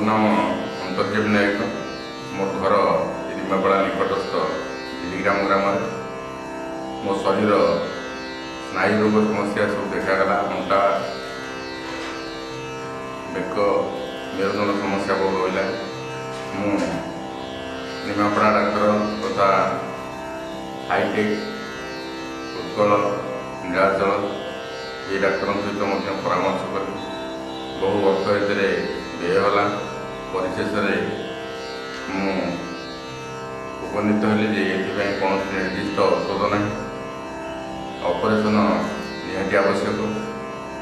नाम अंतर्जीवी नायक। मोर घर निमापड़ा निकटस्थ झिलिग्राम ग्राम। मो शरीर स्नायु रोग समस्या सब देखागला। अंटा बेक मेरुदंड समस्या बहुत रहा। मु निमापड़ा डाक्तर तथा हाईटेक उत्कल नीलाचल ये डाक्तर सहित परामर्श करी बहु अर्थ व्ययला। परिशेष उपनीत हेली जे ये कौन निर्दिष्ट औषध ना ऑपरेशन निहाती आवश्यक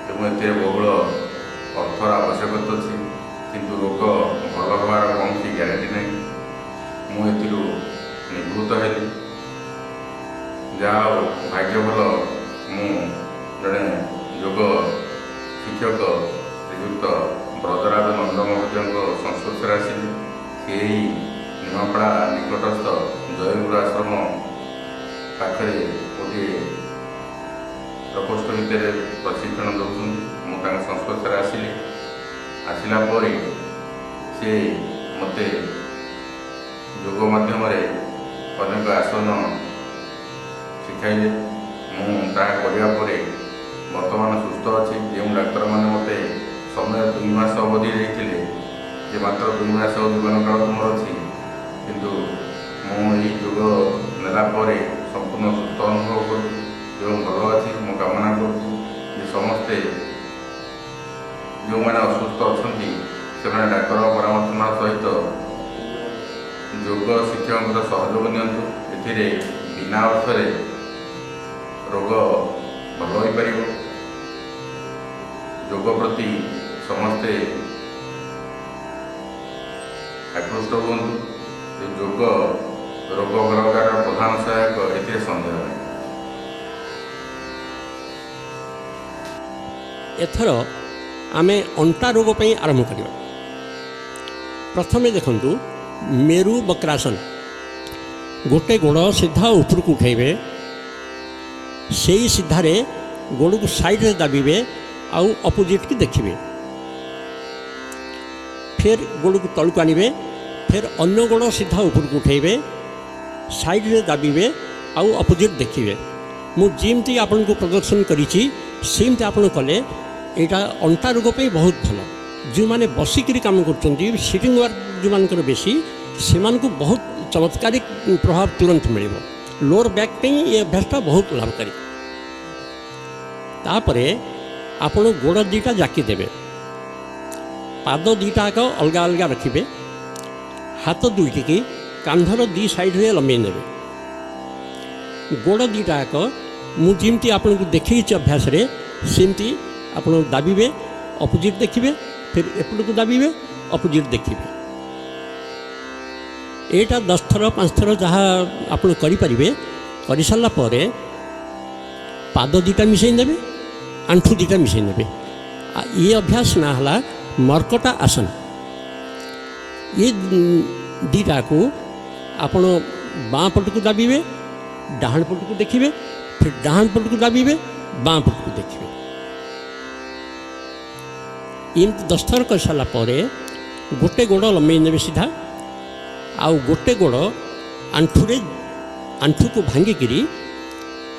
एवं ए बहुल अर्थर आवश्यकता अच्छी किंतु रोग भल हमार कौन ग्यारंटी ना। मुझे निवृत्त हेली जहाँ भाग्य भल मु जड़े योग शिक्षक श्रीयुक्त ब्रजराज नंद महोदय संस्पर्श आसिली। से निमापड़ा निकटस्थ जयगुरु आश्रम पाखे गोटे प्रकोष्ठ भितर प्रशिक्षण दौरान मुझे संस्पर्श आसिली। आसला से मत योग मध्यम अनेक आसन शिखाइले। मुझे वर्तमान सुस्थ अच्छी। जो डाक्तर मैंने मत समय 2 मास अवधि देते जे मात्र 2 मास जीवन काल तुम अच्छी किंतु मुझे योग नेला संपूर्ण सुस्थ अनुभव कर भल अच्छी। मु कामना कर समस्ते जो मैंने असुस्थ अच्छा से डाक्तर परामर्श सहित योग शिक्षक सहयोग नि बिना अर्थरे रोग भल हो पार। योग प्रति समस्ते आकृष्ट हूँ। योग रोग भलकार प्रधान सहायक ए सन्देह नहीं। एथर आमे अंटा रोग पे आरंभ करवा। प्रथमे देखंतु मेरु वक्रासन। गोटे गोड़ सीधा ऊपर को उठेबे से ही सीधारे गोड़ को साइड रे दाबिबे आउ अपोजिट की देखिए। फिर गोड़ को तल को आनिबे। फिर अन्य गोड़ सीधा ऊपर को उठेबे साइड रे दाबिबे आउ अपोजिट देखिए। मु जिमती आपन को प्रदर्शन करिछि सेमती आपन कले एटा अंटा रोग पे बहुत भल। जो माने बसिक काम करछन्ती सिटिंग वर्क जो मानकर बेसी से को बहुत चमत्कारिक प्रभाव तुरंत मिल। लोअर बैक पे ये अभ्यासटा बहुत लाभकारी। तापरे आपण गोड़ दीटा जाकी देवे। पाद दीटा अलग अलग रखिए। हाथ दुईटी की कांधर 2 साइड रे लंबे नेबे। गोड़ दीटा मुझे आपन को देखी अभ्यास रे सेमती आप दाबिबे अपोजिट देखिए। फिर एपट को दाबिबे अपोजिट देखिए। एटा 10 थर 5 थर जहाँ आप कर सारा पाद दीटा मिसई ने आंठू दीटा मिसई ने। ये अभ्यास ना हला मर्कटा आसन। ये दीटा को आपण बाँ पट को दाबिबे डाहाण पट को देखिए। फिर डाहाण पट को दाबिबे बाँ पट को देखिए। एमती 10 थर कर सारा गोटे गोड़ लंबे ने सीधा आउ गोटे गोड़ आंठू को भांगिकी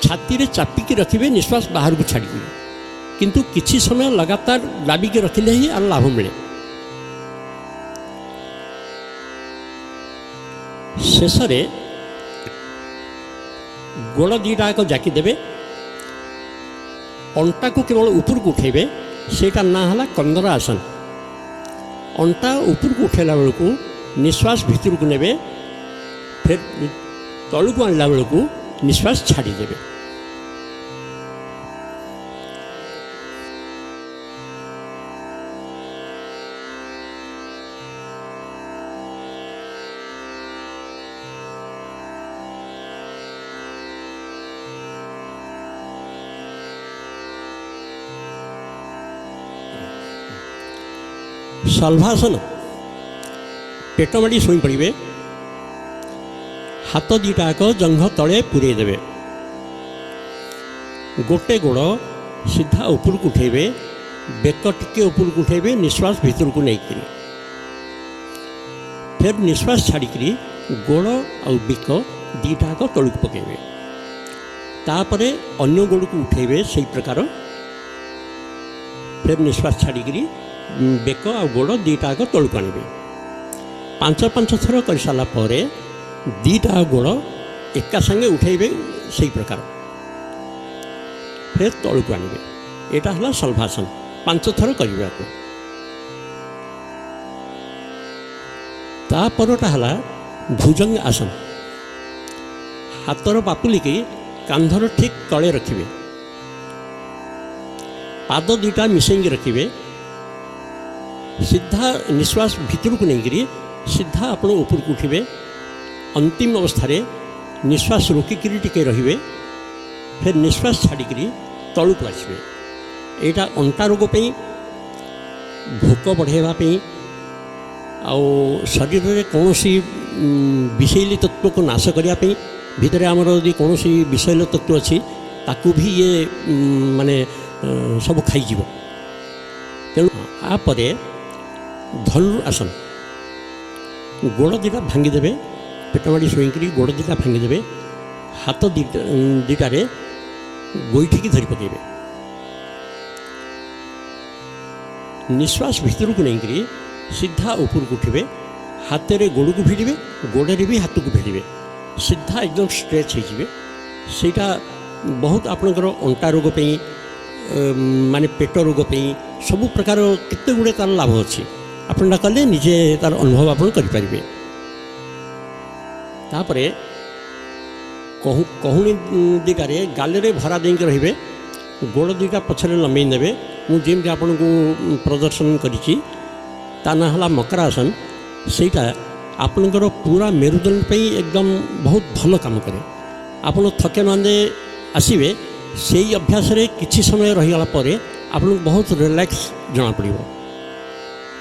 छाती रे चापिकी रखिए। निश्वास बाहर को छाड़ी किंतु किछि समय लगातार दाबिकी रखिले ही आर लाभ मिले। शेष गोड़ दीटा जाकी देवे। अंटा को केवल ऊपर को उठेबे सेटा ना हला कंदर आसन। अंटा ऊपर को उठेला बेल को निश्वास भीतर को नेबे। फिर तलू को आणला बेल को निश्वास छाड़ी देवे। सल्भासन पेट माड़ी शोई पड़े। हाथ दीटाक जंघ तले पूरे देवे। गोटे गोड़ सीधा ऊपर को उठेबे बेक टिके ऊपर को उठेबे निश्वास भीतर को नहीं फिर निश्वास छाड़िकी गोड़ आ बेक दीटाक तलू पकेबे तापर अन्य गोड़ को उठेबे से प्रकार फिर निश्वास छाड़िकी बेक आ गोड़ दीटाक तलू आनबे 5-5 थर कर सारा पर दीटा गोड़ एका संगे उठेबे से प्रकार फिर तलू आनबे यहाँ है शल्भासन 5 थर करने को तापरटा है भुजंग आसन हाथर पापुली की कांधर ठीक तले रखिए पाद दुईटा मिसेंगे रखिए सीधा निश्वास भितर को नहीं सीधा आपण ऊपर को उठे अंतिम अवस्था निश्वास रोकिकी टिके रे फिर निश्वास छाड़िकी तलू को आसवे यहाँ अंटा रोग भोक बढ़ावाई आउ शरीर में कौन सी विषैली तत्व को नाश करने भितर आमर यदि कौन सी विषैल तत्व अच्छी ताकू भी ये माने सब खाई तेणु आपर धनुर आसन गोड़ दीटा भांगीदेवे पेटमाड़ी शोईकी गोड़ दीटा भांगीदेवे हाथ दीटार गोईठी की धरी पकेबे निश्वास भितर को नहीं सीधा ऊपर को उठे हाथ में गोड़ को भिड़े गोड़े भी हाथ को भिड़े सीधा एकदम स्ट्रेच होटा बहुत आपणकर अंटा रोग माने पेट रोग सबु प्रकार केते गुड़े तार लाभ अच्छी आपटा कले निजे तार अनुभव आप करें तापर कहूणी दीटार गाले भरा देके रे गोड़ दुईटा पछरे लंबे ने मुझे आपन को प्रदर्शन करी ता ना है मकरासन सेटा आपणकर पूरा मेरुदंड पे एकदम बहुत भल काम करे आपन थके नंदे आसवे से अभ्यास किसी समय रहीगला आपन बहुत रिलैक्स जना पड़ो।